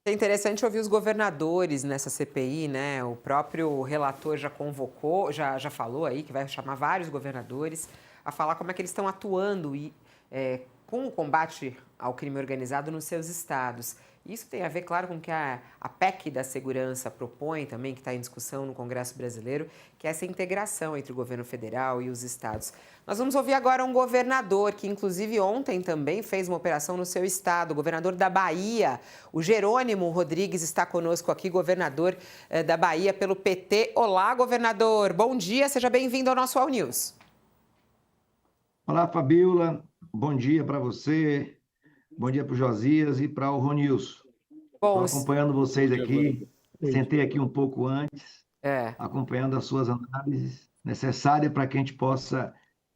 É interessante ouvir os governadores nessa CPI, né? O próprio relator já convocou, já falou aí que vai chamar vários governadores a falar como é que eles estão atuando com o combate ao crime organizado nos seus estados. Isso tem a ver, claro, com o que a PEC da segurança propõe também, que está em discussão no Congresso brasileiro, que é essa integração entre o governo federal e os estados. Nós vamos ouvir agora um governador que, inclusive, ontem também fez uma operação no seu estado, o governador da Bahia, o Jerônimo Rodrigues está conosco aqui, governador da Bahia pelo PT. Olá, governador, bom dia, seja bem-vindo ao nosso All News. Olá, Fabiola. Bom dia para você, bom dia para o Josias e para o Ronilson. Estou Bom, acompanhando vocês aqui, sentei aqui um pouco antes, é, acompanhando as suas análises necessárias para que a gente possa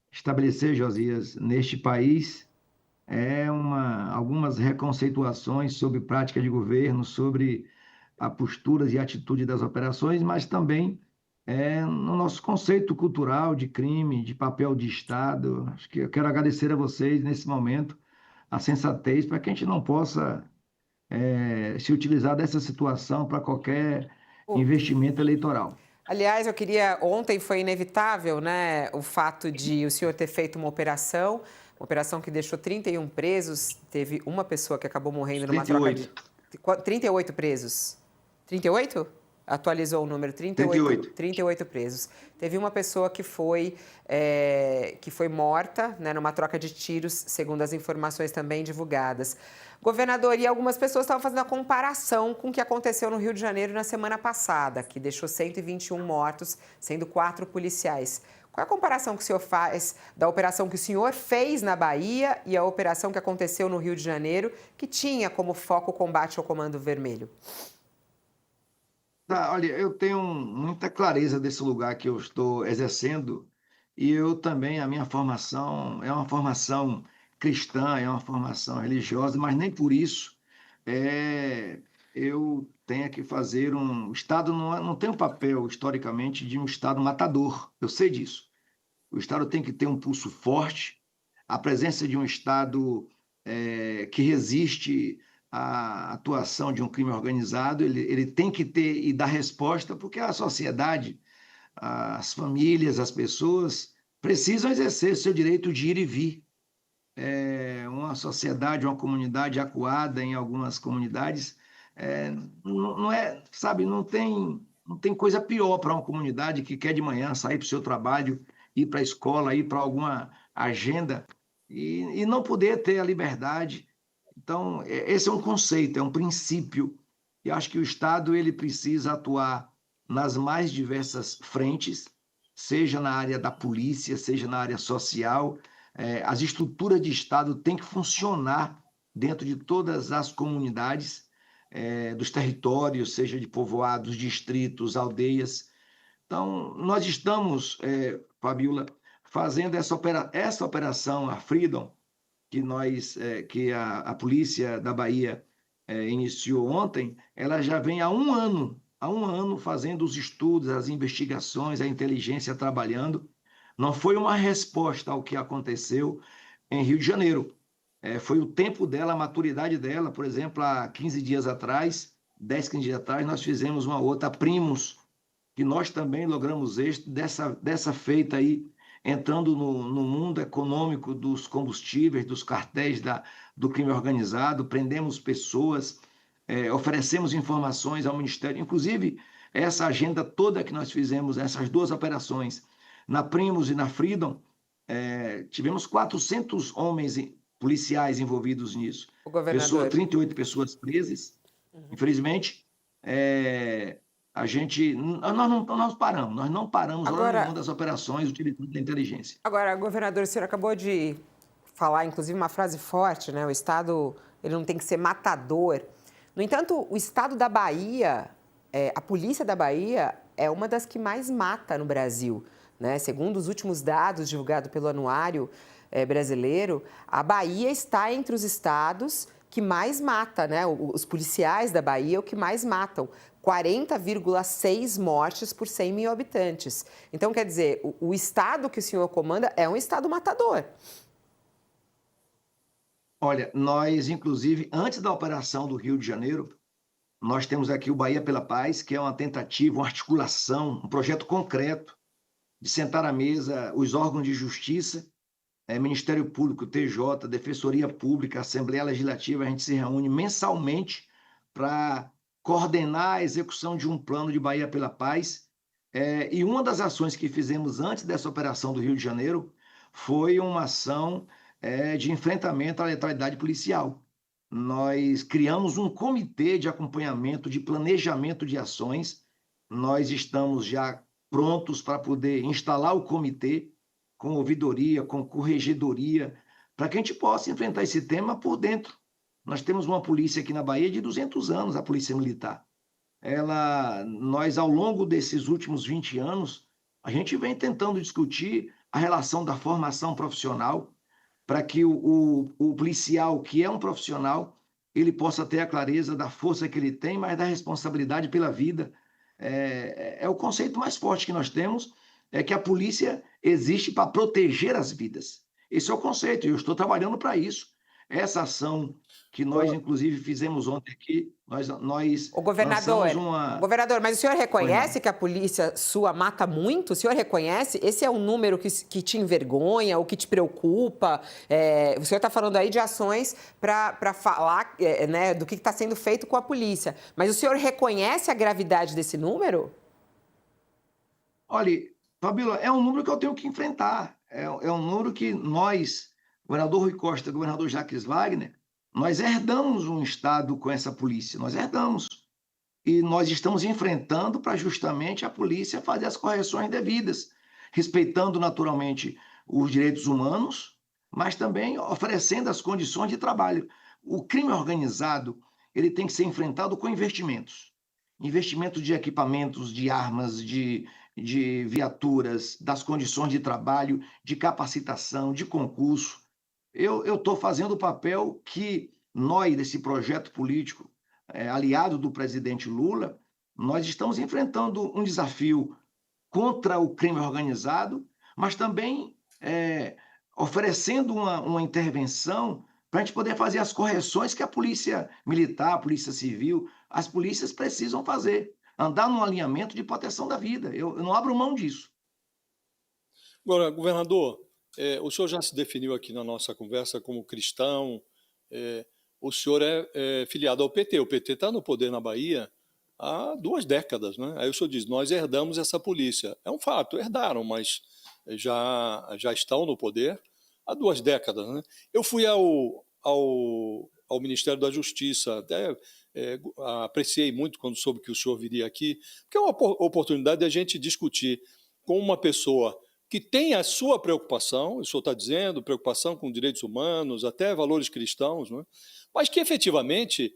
estabelecer, Josias, neste país, algumas reconceituações sobre prática de governo, sobre a posturas e atitude das operações, mas também no nosso conceito cultural de crime, de papel de Estado. Acho que eu quero agradecer a vocês nesse momento a sensatez para que a gente não possa se utilizar dessa situação para qualquer investimento eleitoral. aliás, eu queria. Ontem foi inevitável, né, o fato de o senhor ter feito uma operação que deixou 31 presos. Teve uma pessoa que acabou morrendo numa troca de. 38. 38 presos. 38? Atualizou o número, 38. 38 presos. Teve uma pessoa que foi morta, né, numa troca de tiros, segundo as informações também divulgadas. Governador, e algumas pessoas estavam fazendo a comparação com o que aconteceu no Rio de Janeiro na semana passada, que deixou 121 mortos, sendo 4 policiais. Qual é a comparação que o senhor faz da operação que o senhor fez na Bahia e a operação que aconteceu no Rio de Janeiro, que tinha como foco o combate ao Comando Vermelho? Tá, olha, eu tenho muita clareza desse lugar que eu estou exercendo e eu também, a minha formação é uma formação cristã, é uma formação religiosa, mas nem por isso eu tenho que fazer o Estado não tem um papel, historicamente, de um Estado matador, eu sei disso. O Estado tem que ter um pulso forte, a presença de um Estado que resiste à atuação de um crime organizado, ele tem que ter e dar resposta, porque a sociedade, as famílias, as pessoas precisam exercer seu direito de ir e vir. Uma sociedade, uma comunidade acuada em algumas comunidades, não é, sabe, não tem coisa pior para uma comunidade que quer de manhã sair para o seu trabalho, ir para a escola, ir para alguma agenda e não poder ter a liberdade. Então, esse é um conceito, é um princípio, e acho que o Estado ele precisa atuar nas mais diversas frentes, seja na área da polícia, seja na área social. As estruturas de Estado têm que funcionar dentro de todas as comunidades, dos territórios, seja de povoados, distritos, aldeias. Então, nós estamos, Fabiola, fazendo essa operação, a Freedom, que a polícia da Bahia iniciou ontem, ela já vem há um ano fazendo os estudos, as investigações, a inteligência trabalhando. Não foi uma resposta ao que aconteceu em Rio de Janeiro. Foi o tempo dela, a maturidade dela. Por exemplo, há 15 dias atrás, 10, 15 dias atrás, nós fizemos uma outra, Primos, que nós também logramos êxito dessa feita aí, entrando no mundo econômico dos combustíveis, dos cartéis do crime organizado, prendemos pessoas, oferecemos informações ao Ministério, inclusive essa agenda toda que nós fizemos, essas duas operações, na Primos e na Freedom, tivemos 400 homens policiais envolvidos nisso, O governador. 38 pessoas presas, infelizmente, nós não paramos hora Agora, nenhuma das operações utilizando a inteligência. agora, governador, o senhor acabou de falar, inclusive, uma frase forte, né? O Estado, ele não tem que ser matador. No entanto, o Estado da Bahia, a polícia da Bahia é uma das que mais mata no Brasil, né? Segundo os últimos dados divulgados pelo Anuário brasileiro, a Bahia está entre os estados que mais mata, né? Os policiais da Bahia é o que mais matam. 40,6 mortes por 100 mil habitantes. Então, quer dizer, o estado que o senhor comanda é um estado matador. Olha, nós, inclusive, antes da operação do Rio de Janeiro, Nós temos aqui o Bahia pela Paz, que é uma tentativa, uma articulação, um projeto concreto de sentar à mesa os órgãos de justiça, Ministério Público, TJ, Defensoria Pública, Assembleia Legislativa. A gente se reúne mensalmente para coordenar a execução de um plano de Bahia pela Paz. E uma das ações que fizemos antes dessa operação do Rio de Janeiro foi uma ação de enfrentamento à letalidade policial. Nós criamos um comitê de acompanhamento, de planejamento de ações. Nós estamos já prontos para poder instalar o comitê com ouvidoria, com corregedoria, para que a gente possa enfrentar esse tema por dentro. Nós temos uma polícia aqui na Bahia de 200 anos, a Polícia Militar. Nós, ao longo desses últimos 20 anos, a gente vem tentando discutir a relação da formação profissional para que o policial, que é um profissional, ele possa ter a clareza da força que ele tem, mas da responsabilidade pela vida. O conceito mais forte que nós temos, é que a polícia existe para proteger as vidas. Esse é o conceito, e eu estou trabalhando para isso. Essa ação que nós, inclusive, fizemos ontem aqui, nós O governador, lançamos uma... governador, mas o senhor reconhece que a polícia sua mata muito? O senhor reconhece? Esse é um número que te envergonha ou que te preocupa? O senhor está falando aí de ações para falar né, do que está sendo feito com a polícia. Mas o senhor reconhece a gravidade desse número? Olha, Fabíola, é um número que eu tenho que enfrentar. É um número que nós, governador Rui Costa, governador Jacques Wagner, nós herdamos um Estado com essa polícia, nós herdamos. E nós estamos enfrentando para justamente a polícia fazer as correções devidas, respeitando naturalmente os direitos humanos, mas também oferecendo as condições de trabalho. O crime organizado, ele tem que ser enfrentado com investimentos. Investimentos de equipamentos, de armas, de viaturas, das condições de trabalho, de capacitação, de concurso. Eu estou fazendo o papel que nós, desse projeto político, aliado do presidente Lula, nós estamos enfrentando um desafio contra o crime organizado, mas também oferecendo uma intervenção para a gente poder fazer as correções que a polícia militar, a polícia civil, as polícias precisam fazer. Andar num alinhamento de proteção da vida. Eu não abro mão disso. Agora, governador, o senhor já se definiu aqui na nossa conversa como cristão, o senhor é filiado ao PT. O PT está no poder na Bahia há 2 décadas, né? Aí o senhor diz, nós herdamos essa polícia. É um fato, herdaram, mas já estão no poder há 2 décadas, né? Eu fui ao Ministério da Justiça, até apreciei muito quando soube que o senhor viria aqui, porque é uma oportunidade de a gente discutir com uma pessoa que tem a sua preocupação, o senhor está dizendo, preocupação com direitos humanos, até valores cristãos, né? Mas que efetivamente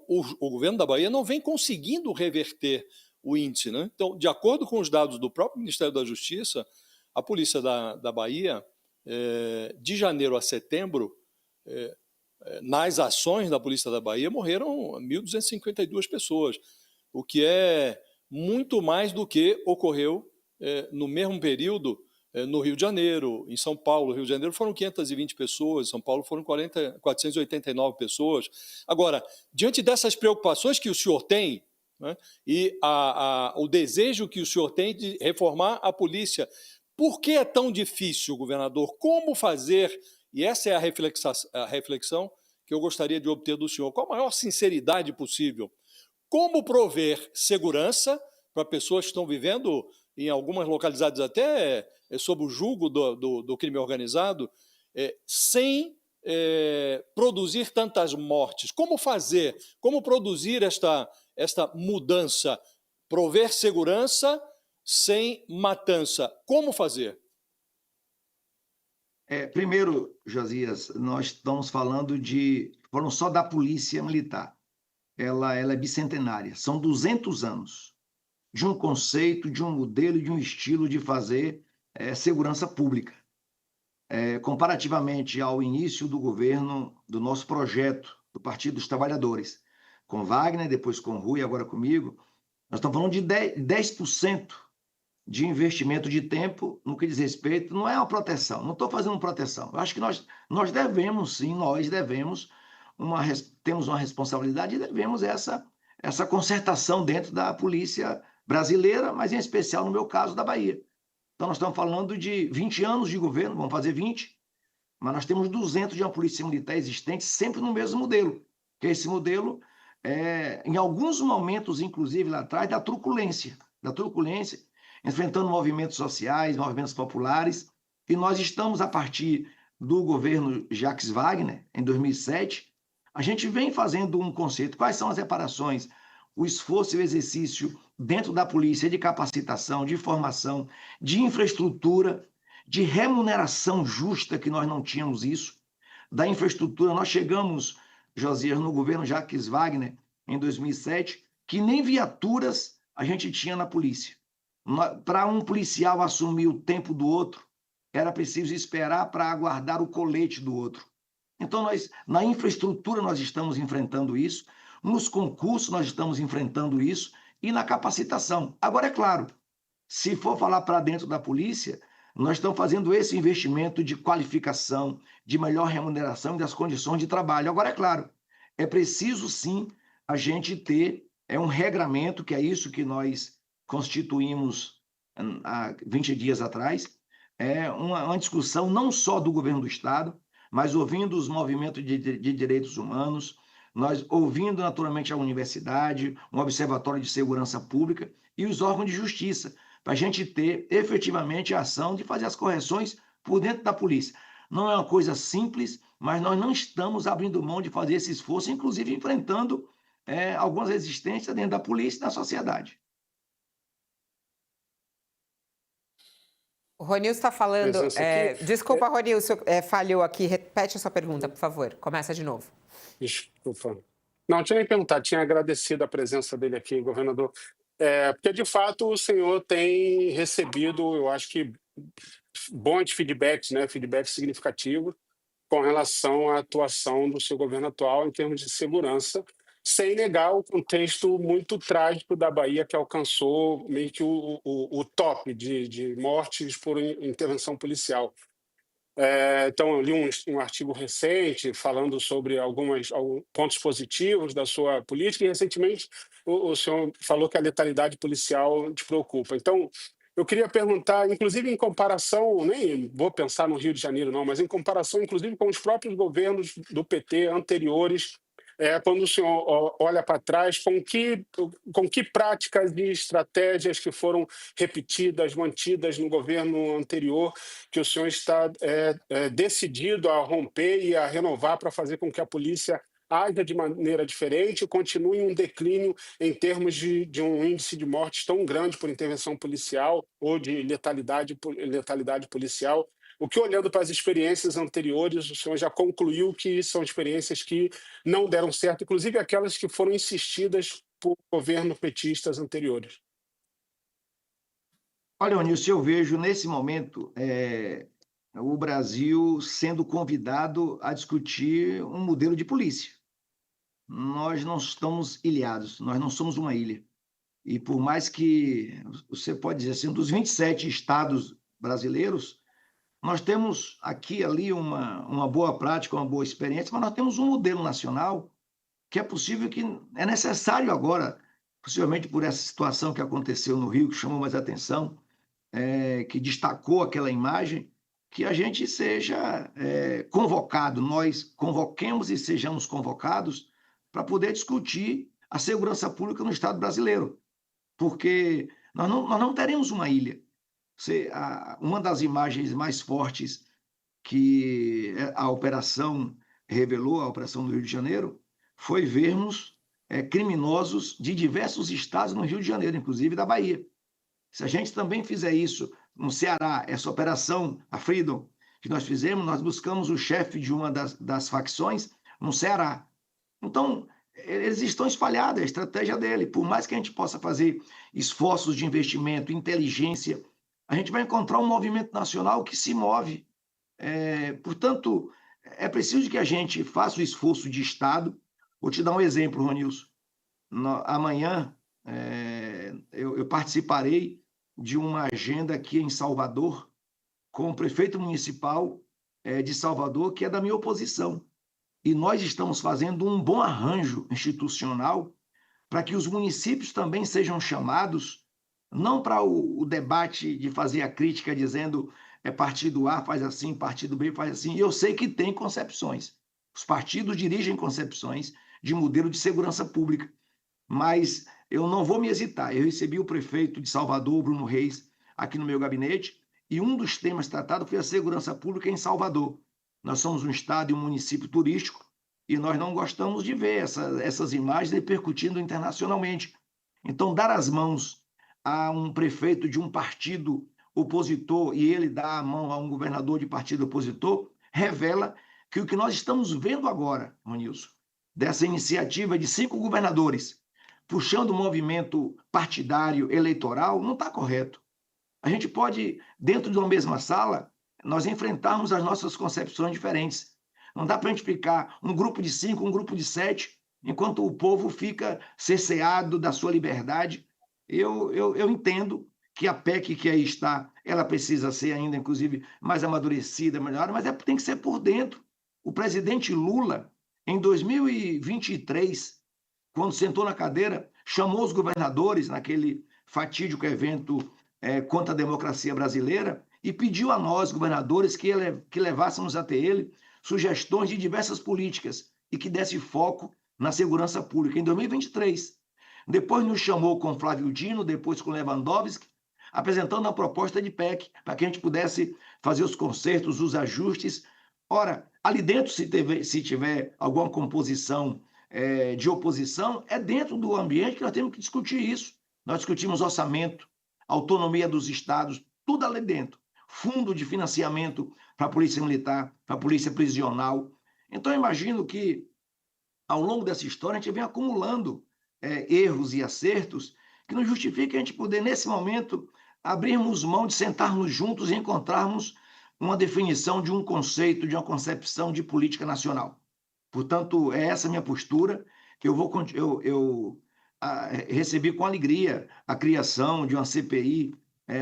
o governo da Bahia não vem conseguindo reverter o índice, né? Então, de acordo com os dados do próprio Ministério da Justiça, a polícia da Bahia, de janeiro a setembro, nas ações da Polícia da Bahia morreram 1.252 pessoas, o que é muito mais do que ocorreu no mesmo período no Rio de Janeiro, em São Paulo. Rio de Janeiro foram 520 pessoas, São Paulo foram 489 pessoas. Agora, diante dessas preocupações que o senhor tem, né, e o desejo que o senhor tem de reformar a polícia, por que é tão difícil, governador? Como fazer? E essa é a reflexão que eu gostaria de obter do senhor, com a maior sinceridade possível. Como prover segurança para pessoas que estão vivendo em algumas localidades até sob o jugo do crime organizado, sem produzir tantas mortes? Como fazer? Como produzir esta mudança? Prover segurança sem matança. Como fazer? Primeiro, Josias, nós estamos falando foram só da Polícia Militar. Ela é bicentenária, são 200 anos de um conceito, de um modelo, de um estilo de fazer segurança pública. Comparativamente ao início do governo, do nosso projeto, do Partido dos Trabalhadores, com Wagner, depois com Rui, agora comigo, nós estamos falando de 10% de investimento de tempo no que diz respeito, não é uma proteção, não estou fazendo proteção. Eu acho que nós devemos, sim, nós devemos temos uma responsabilidade e devemos essa concertação dentro da polícia brasileira, mas em especial no meu caso da Bahia. Então nós estamos falando de 20 anos de governo, vamos fazer 20, mas nós temos 200 de uma polícia militar existente, sempre no mesmo modelo, que é esse modelo, em alguns momentos, inclusive lá atrás, da truculência, enfrentando movimentos sociais, movimentos populares, e nós estamos, a partir do governo Jacques Wagner, em 2007, a gente vem fazendo um conceito. Quais são as reparações? O esforço e o exercício dentro da polícia de capacitação, de formação, de infraestrutura, de remuneração justa, que nós não tínhamos isso, da infraestrutura. Nós chegamos, Josias, no governo Jacques Wagner, em 2007, que nem viaturas a gente tinha na polícia. Para um policial assumir o tempo do outro, era preciso esperar para aguardar o colete do outro. Então, na infraestrutura, nós estamos enfrentando isso, nos concursos, nós estamos enfrentando isso, e na capacitação. Agora, é claro, se for falar para dentro da polícia, nós estamos fazendo esse investimento de qualificação, de melhor remuneração e das condições de trabalho. Agora, é claro, é preciso, sim, a gente ter um regramento, que é isso que nós constituímos há 20 dias atrás, uma discussão não só do governo do Estado, mas ouvindo os movimentos de direitos humanos, nós ouvindo naturalmente a universidade, um observatório de segurança pública e os órgãos de justiça, para a gente ter efetivamente a ação de fazer as correções por dentro da polícia. Não é uma coisa simples, mas nós não estamos abrindo mão de fazer esse esforço, inclusive enfrentando algumas resistências dentro da polícia e da sociedade. O Ronilson está falando... desculpa, Ronilson, falhou aqui. Repete a sua pergunta, por favor. Começa de novo. Desculpa. Não, tinha nem perguntado, tinha agradecido a presença dele aqui, governador. Porque, de fato, o senhor tem recebido, eu acho que, bons feedbacks, né? Feedbacks significativos com relação à atuação do seu governo atual em termos de segurança, sem negar o contexto muito trágico da Bahia, que alcançou meio que o top de mortes por intervenção policial. Então, eu li um artigo recente falando sobre alguns pontos positivos da sua política, e recentemente o senhor falou que a letalidade policial te preocupa. Então, eu queria perguntar, inclusive em comparação, nem vou pensar no Rio de Janeiro não, mas em comparação inclusive com os próprios governos do PT anteriores, quando o senhor olha para trás, com que práticas e estratégias que foram repetidas, mantidas no governo anterior, que o senhor está decidido a romper e a renovar para fazer com que a polícia haja de maneira diferente e continue um declínio em termos de um índice de mortes tão grande por intervenção policial ou de letalidade policial? O que, olhando para as experiências anteriores, o senhor já concluiu que são experiências que não deram certo, inclusive aquelas que foram insistidas por governos petistas anteriores? Olha, Onilson, eu vejo nesse momento o Brasil sendo convidado a discutir um modelo de polícia. Nós não estamos ilhados, nós não somos uma ilha. E por mais que, você pode dizer assim, dos 27 estados brasileiros, nós temos aqui e ali uma boa prática, uma boa experiência, mas nós temos um modelo nacional que é possível, que é necessário agora, possivelmente por essa situação que aconteceu no Rio, que chamou mais atenção, que destacou aquela imagem, que a gente seja convocado, nós convoquemos e sejamos convocados para poder discutir a segurança pública no Estado brasileiro, porque nós não teremos uma ilha. Uma das imagens mais fortes que a operação revelou, a operação do Rio de Janeiro, foi vermos criminosos de diversos estados no Rio de Janeiro, inclusive da Bahia. Se a gente também fizer isso no Ceará, essa operação, a Freedom, que nós fizemos, nós buscamos o chefe de uma das facções no Ceará. Então, eles estão espalhados, a estratégia dele. Por mais que a gente possa fazer esforços de investimento, inteligência, a gente vai encontrar um movimento nacional que se move. Portanto, é preciso que a gente faça o esforço de Estado. Vou te dar um exemplo, Ronilson. Amanhã, eu participarei de uma agenda aqui em Salvador com o prefeito municipal de Salvador, que é da minha oposição. e nós estamos fazendo um bom arranjo institucional para que os municípios também sejam chamados, não para o debate de fazer a crítica dizendo partido A faz assim, partido B faz assim. E eu sei que tem concepções. Os partidos dirigem concepções de modelo de segurança pública, mas eu não vou me hesitar. Eu recebi o prefeito de Salvador, Bruno Reis, aqui no meu gabinete, e um dos temas tratados foi a segurança pública em Salvador. Nós somos um estado e um município turístico, e nós não gostamos de ver essas imagens repercutindo internacionalmente. Então, dar as mãos a um prefeito de um partido opositor e ele dar a mão a um governador de partido opositor, revela que o que nós estamos vendo agora, Ronilson, dessa iniciativa de 5 governadores puxando o movimento partidário eleitoral, não está correto. A gente pode, dentro de uma mesma sala, nós enfrentarmos as nossas concepções diferentes. Não dá para a gente ficar um grupo de 5, um grupo de 7, enquanto o povo fica cerceado da sua liberdade. Eu entendo que a PEC que aí está, ela precisa ser ainda, inclusive, mais amadurecida, melhor, mas tem que ser por dentro. O presidente Lula, em 2023, quando sentou na cadeira, chamou os governadores naquele fatídico evento contra a democracia brasileira e pediu a nós, governadores, que levássemos até ele sugestões de diversas políticas e que desse foco na segurança pública. Em 2023, depois nos chamou com Flávio Dino, depois com Lewandowski, apresentando uma proposta de PEC para que a gente pudesse fazer os consertos, os ajustes. Ora, ali dentro, se tiver alguma composição de oposição, é dentro do ambiente que nós temos que discutir isso. Nós discutimos orçamento, autonomia dos estados, tudo ali dentro. Fundo de financiamento para a Polícia Militar, para a Polícia Prisional. Então, eu imagino que, ao longo dessa história, a gente vem acumulando erros e acertos que não justificam a gente poder, nesse momento, abrirmos mão de sentarmos juntos e encontrarmos uma definição de um conceito, de uma concepção de política nacional. Portanto, é essa a minha postura, que eu recebi com alegria a criação de uma CPI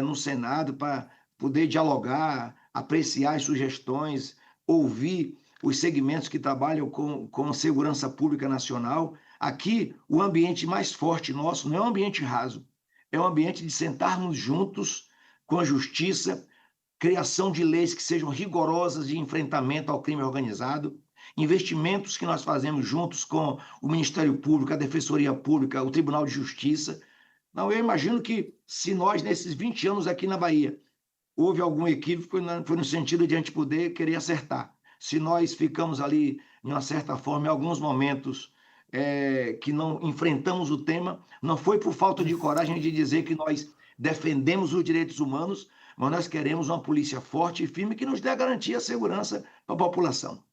no Senado para poder dialogar, apreciar as sugestões, ouvir os segmentos que trabalham com segurança pública nacional. Aqui, o ambiente mais forte nosso não é um ambiente raso, é um ambiente de sentarmos juntos com a justiça, criação de leis que sejam rigorosas de enfrentamento ao crime organizado, investimentos que nós fazemos juntos com o Ministério Público, a Defensoria Pública, o Tribunal de Justiça. Não, eu imagino que se nós, nesses 20 anos aqui na Bahia, houve algum equívoco, foi no sentido de a gente poder querer acertar. Se nós ficamos ali, de uma certa forma, em alguns momentos que não enfrentamos o tema, não foi por falta de coragem de dizer que nós defendemos os direitos humanos, mas nós queremos uma polícia forte e firme que nos dê a garantia e a segurança para a população.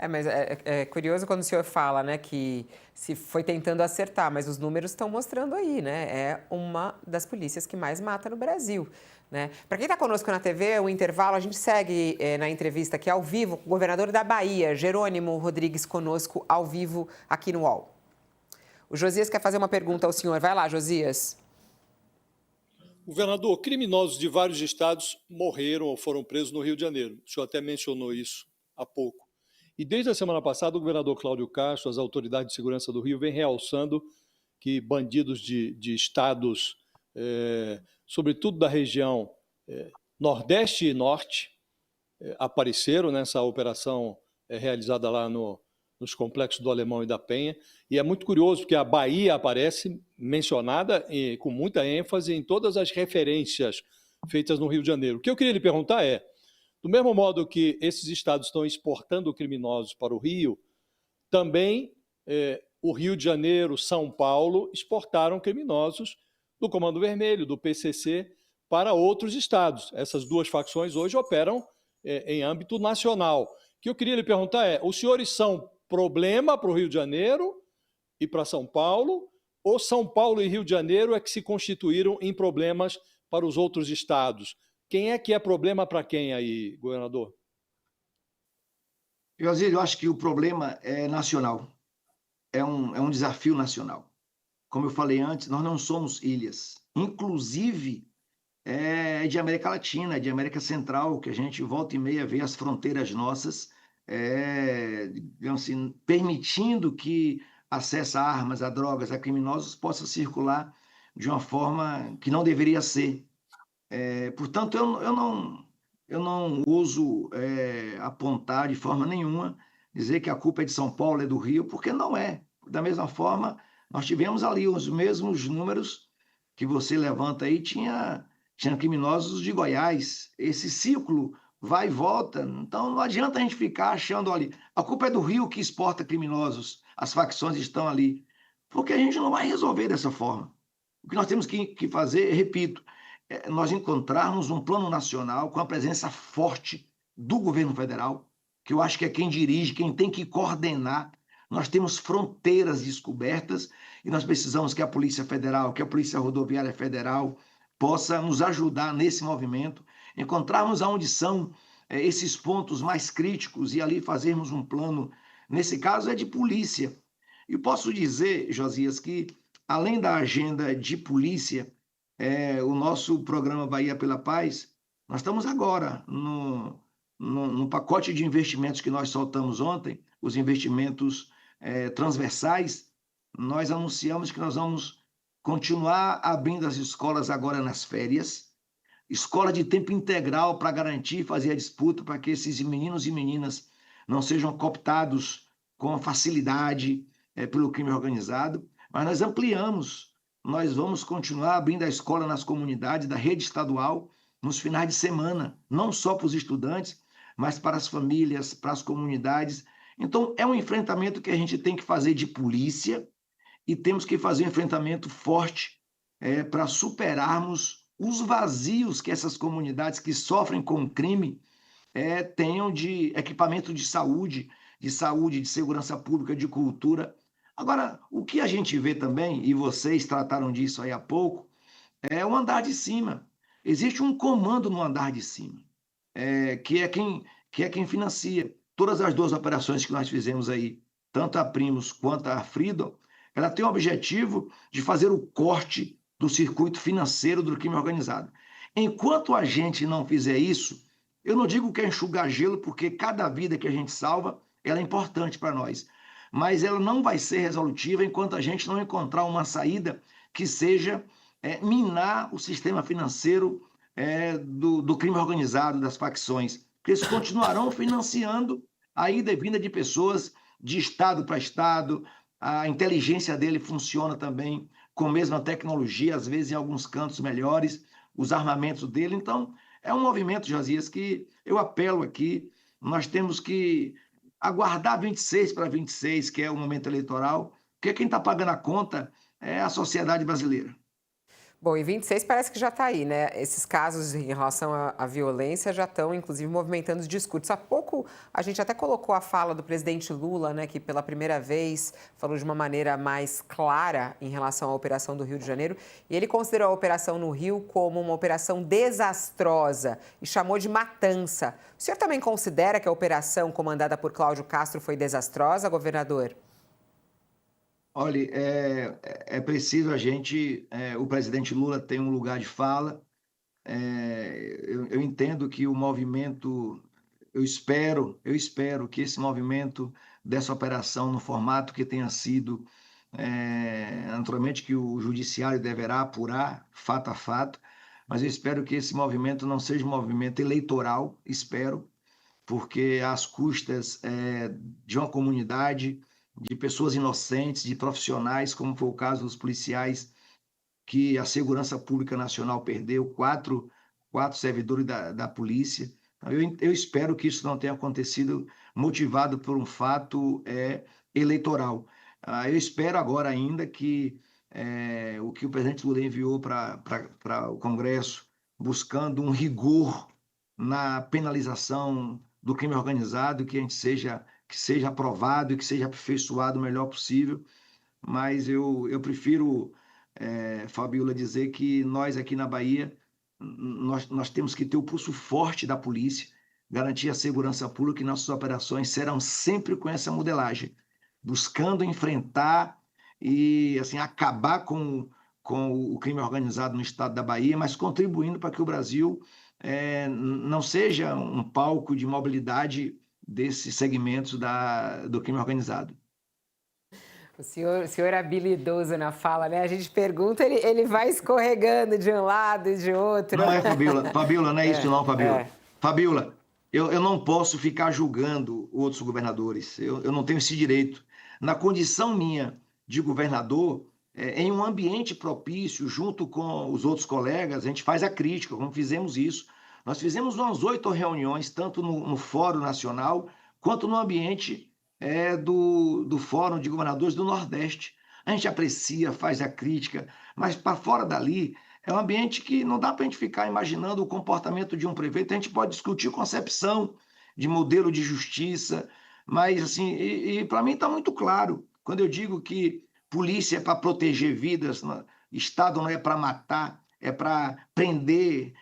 Mas é curioso quando o senhor fala, né, que se foi tentando acertar, mas os números estão mostrando aí, né? É uma das polícias que mais mata no Brasil, né? Para quem está conosco na TV, o intervalo, a gente segue na entrevista aqui ao vivo com o governador da Bahia, Jerônimo Rodrigues, conosco ao vivo aqui no UOL. O Josias quer fazer uma pergunta ao senhor. Vai lá, Josias. Governador, criminosos de vários estados morreram ou foram presos no Rio de Janeiro. O senhor até mencionou isso há pouco. E desde a semana passada, o governador Cláudio Castro, as autoridades de segurança do Rio, vêm realçando que bandidos de estados, sobretudo da região Nordeste e Norte, apareceram nessa operação realizada lá nos complexos do Alemão e da Penha. E é muito curioso, porque a Bahia aparece mencionada com muita ênfase em todas as referências feitas no Rio de Janeiro. O que eu queria lhe perguntar é, do mesmo modo que esses estados estão exportando criminosos para o Rio, também o Rio de Janeiro, São Paulo, exportaram criminosos do Comando Vermelho, do PCC, para outros estados. Essas duas facções hoje operam em âmbito nacional. O que eu queria lhe perguntar é, os senhores são problema para o Rio de Janeiro e para São Paulo, ou São Paulo e Rio de Janeiro é que se constituíram em problemas para os outros estados? Quem é que é problema para quem aí, governador? Eu acho que o problema é nacional, é um desafio nacional. Como eu falei antes, nós não somos ilhas, inclusive de América Latina, de América Central, que a gente volta e meia vê as fronteiras nossas digamos assim, permitindo que acesso a armas, a drogas, a criminosos possa circular de uma forma que não deveria ser. Portanto, eu não uso apontar de forma nenhuma, dizer que a culpa é de São Paulo, é do Rio, porque não é. Da mesma forma, nós tivemos ali os mesmos números que você levanta aí, tinha criminosos de Goiás. Esse ciclo vai e volta. Então, não adianta a gente ficar achando ali, a culpa é do Rio que exporta criminosos, as facções estão ali, porque a gente não vai resolver dessa forma. O que nós temos que fazer, repito, nós encontrarmos um plano nacional com a presença forte do governo federal, que eu acho que é quem dirige, quem tem que coordenar. Nós temos fronteiras descobertas e nós precisamos que a Polícia Federal, que a Polícia Rodoviária Federal possa nos ajudar nesse movimento, encontrarmos aonde são esses pontos mais críticos e ali fazermos um plano. Nesse caso é de polícia. E posso dizer, Josias, que além da agenda de polícia, o nosso programa Bahia pela Paz, nós estamos agora no pacote de investimentos que nós soltamos ontem, os investimentos transversais, nós anunciamos que nós vamos continuar abrindo as escolas agora nas férias, escola de tempo integral para garantir e fazer a disputa para que esses meninos e meninas não sejam cooptados com facilidade pelo crime organizado, mas nós ampliamos. Nós vamos continuar abrindo a escola nas comunidades da rede estadual nos finais de semana, não só para os estudantes, mas para as famílias, para as comunidades. Então, é um enfrentamento que a gente tem que fazer de polícia e temos que fazer um enfrentamento forte para superarmos os vazios que essas comunidades que sofrem com o crime tenham de equipamento de saúde, de segurança pública, de cultura. Agora, o que a gente vê também, e vocês trataram disso aí há pouco, é o andar de cima. Existe um comando no andar de cima, que é quem financia. Todas as duas operações que nós fizemos aí, tanto a Primus quanto a Freedom, ela tem o objetivo de fazer o corte do circuito financeiro do crime organizado. Enquanto a gente não fizer isso, eu não digo que é enxugar gelo, porque cada vida que a gente salva, ela é importante para nós, mas ela não vai ser resolutiva enquanto a gente não encontrar uma saída que seja minar o sistema financeiro do crime organizado, das facções, porque eles continuarão financiando a ida e vinda de pessoas de estado para estado, a inteligência dele funciona também com a mesma tecnologia, às vezes em alguns cantos melhores, os armamentos dele. Então, é um movimento, Josias, que eu apelo aqui, nós temos que aguardar 26 para 26, que é o momento eleitoral, porque quem está pagando a conta é a sociedade brasileira. Bom, e 26 parece que já está aí, né? Esses casos em relação à violência já estão, inclusive, movimentando os discursos. Há pouco a gente até colocou a fala do presidente Lula, né, que pela primeira vez falou de uma maneira mais clara em relação à operação do Rio de Janeiro. E ele considerou a operação no Rio como uma operação desastrosa e chamou de matança. O senhor também considera que a operação comandada por Cláudio Castro foi desastrosa, governador? Olha, é preciso a gente... o presidente Lula tem um lugar de fala. Eu entendo que o movimento... Eu espero que esse movimento dessa operação, no formato que tenha sido, naturalmente que o judiciário deverá apurar fato a fato, mas eu espero que esse movimento não seja um movimento eleitoral, espero, porque às custas de uma comunidade, de pessoas inocentes, de profissionais, como foi o caso dos policiais, que a Segurança Pública Nacional perdeu, quatro servidores da polícia. Eu espero que isso não tenha acontecido motivado por um fato eleitoral. Eu espero agora ainda que o que o presidente Lula enviou para o Congresso, buscando um rigor na penalização do crime organizado, que seja aprovado e que seja aperfeiçoado o melhor possível, mas eu prefiro, Fabiola, dizer que nós aqui na Bahia, nós temos que ter o pulso forte da polícia, garantir a segurança pública, e nossas operações serão sempre com essa modelagem, buscando enfrentar e assim, acabar com o crime organizado no estado da Bahia, mas contribuindo para que o Brasil não seja um palco de mobilidade desses segmentos do crime organizado. O senhor é habilidoso na fala, né? A gente pergunta, ele vai escorregando de um lado e de outro. Não é, Fabíola? Fabíola, não é isso não, Fabíola. É. Fabíola, eu não posso ficar julgando outros governadores. Eu não tenho esse direito. Na condição minha de governador, em um ambiente propício, junto com os outros colegas, a gente faz a crítica, como fizemos isso. Nós fizemos umas 8 reuniões, tanto no Fórum Nacional, quanto no ambiente do Fórum de Governadores do Nordeste. A gente aprecia, faz a crítica, mas para fora dali, é um ambiente que não dá para a gente ficar imaginando o comportamento de um prefeito. A gente pode discutir concepção de modelo de justiça, mas, assim, para mim está muito claro, quando eu digo que polícia é para proteger vidas, Estado não é para matar, é para prender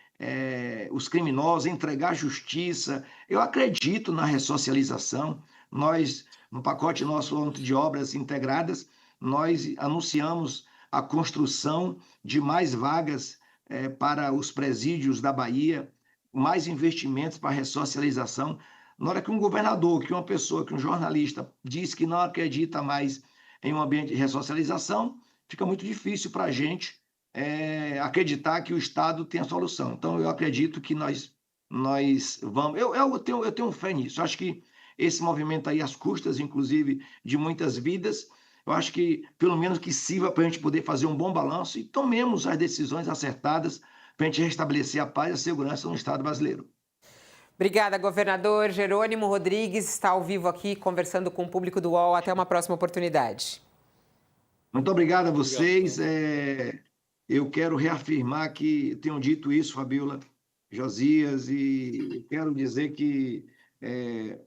os criminosos, entregar justiça. Eu acredito na ressocialização. Nós, no pacote nosso de obras integradas, nós anunciamos a construção de mais vagas para os presídios da Bahia, mais investimentos para a ressocialização. Na hora que um governador, que uma pessoa, que um jornalista diz que não acredita mais em um ambiente de ressocialização, fica muito difícil para a gente acreditar que o Estado tem a solução. Então, eu acredito que nós vamos... Eu tenho fé nisso. Eu acho que esse movimento aí, às custas, inclusive, de muitas vidas, eu acho que, pelo menos, que sirva para a gente poder fazer um bom balanço e tomemos as decisões acertadas para a gente restabelecer a paz e a segurança no Estado brasileiro. Obrigada, governador. Jerônimo Rodrigues está ao vivo aqui conversando com o público do UOL. Até uma próxima oportunidade. Muito obrigado a vocês. Eu quero reafirmar que tenho dito isso, Fabíola, Josias, e quero dizer que,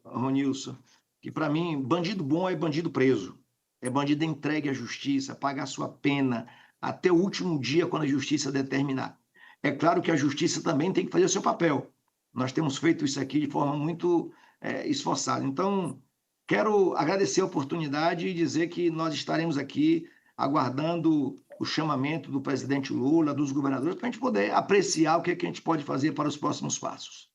Ronilson, que para mim, bandido bom é bandido preso. É bandido entregue à justiça, paga a sua pena até o último dia, quando a justiça determinar. É claro que a justiça também tem que fazer o seu papel. Nós temos feito isso aqui de forma muito esforçada. Então, quero agradecer a oportunidade e dizer que nós estaremos aqui aguardando o chamamento do presidente Lula, dos governadores, para a gente poder apreciar o que a gente pode fazer para os próximos passos.